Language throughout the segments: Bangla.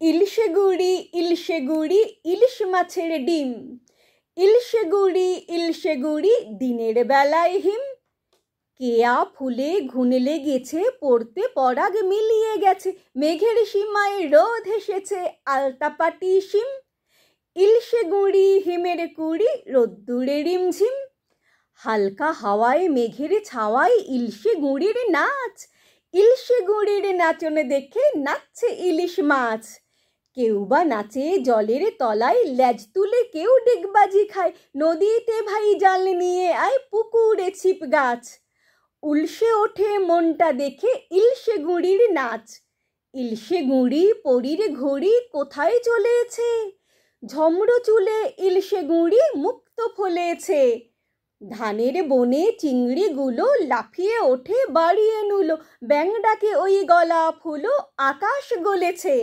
ইলিশে গুড়ি ইলিশে গুড়ি ইলিশ মাছের ডিম। ইলিশে গুড়ি দিনের বেলায় হিম। কেয়া ফুলে ঘুন লেগেছে, পড়তে পরাগ মিলিয়ে গেছে, মেঘের সীমায় রোদ হেসেছে, আলতাপাটি শিম। ইলিশে গুড়ি হিমের কুড়ি, রোদ্দুরে রিমঝিম। হালকা হাওয়ায় মেঘের ছাওয়ায় ইলিশে গুড়ির নাচ। ইলিশে গুড়ির নাচন দেখে নাচছে ইলিশ মাছ। কেউ বা নাচে জলের তলায়, লেজ তুলে কেউ ডিগবাজি খায়, নদীতে ভাই জাল নিয়ে আয়, পুকুরে ছিপ গাছ। উলসে ওঠে মনটা দেখে ইলিশে গুড়ির নাচ। ইলিশে গুড়ি পরীর ঘড়ি কোথায় চলেছে, ঝমড়ো চুলে ইলিশে গুড়ি মুক্ত ফলেছে। ধানের বনে চিংড়িগুলো লাফিয়ে ওঠে বাড়িয়ে নুলো, ব্যাঙ ডাকে ওই গলা ফুলো, আকাশ গলেছে।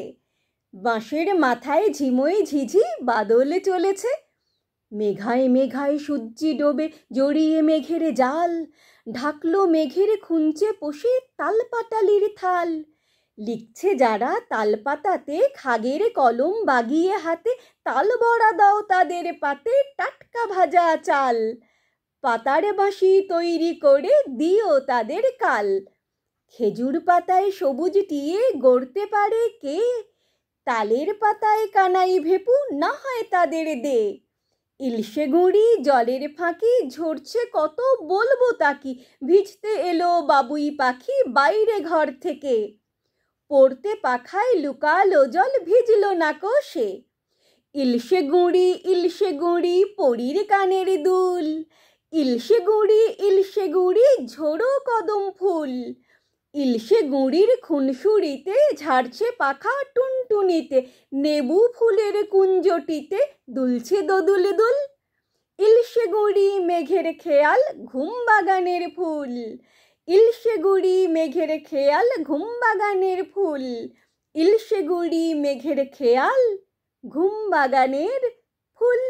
বাঁশের মাথায় ঝিমোয় ঝিঝি বাদল চলেছে, মেঘায় মেঘায় সূর্যি ডোবে জড়িয়ে মেঘের জাল, ঢাকলো মেঘের খুঞ্চে পোষে তালপাতালির থাল। লিখছে যারা তালপাতাতে, খাগের কলম বাগিয়ে হাতে, তাল বড়া দাও তাদের পাতে, টাটকা ভাজা চাল। পাতার বাঁশি তৈরি করে দিও তাদের কাল। খেজুর পাতায় সবুজ টিয়ে গড়তে পারে কে, তালের পাতায় কানাই ভেপু না হয় তাদের দে। ইলিশে গুড়ি জলের ফাঁকি ঝরছে কত, বলবো তাকি, ভিজতে এলো বাবুই পাখি বাইরে ঘর থেকে। পড়তে পাখায় লুকালো জল, ভিজলো না কো সে। ইলিশে গুড়ি পরীর কানের দুল। ইলিশে গুড়ি ঝোড়ো কদম ফুল। ইলিশে গুড়ির খুনসুরিতে ঝাড়ছে পাখা টুনটুনিতে, নেবু ফুলের কুঞ্জটিতে দুলছে দোদুল দুল। ইলিশে গুড়ি মেঘের খেয়াল, ঘুম বাগানের ফুল। ইলিশে গুড়ি মেঘের খেয়াল, ঘুম বাগানের ফুল। ইলিশে গুড়ি মেঘের খেয়াল, ঘুম বাগানের ফুল।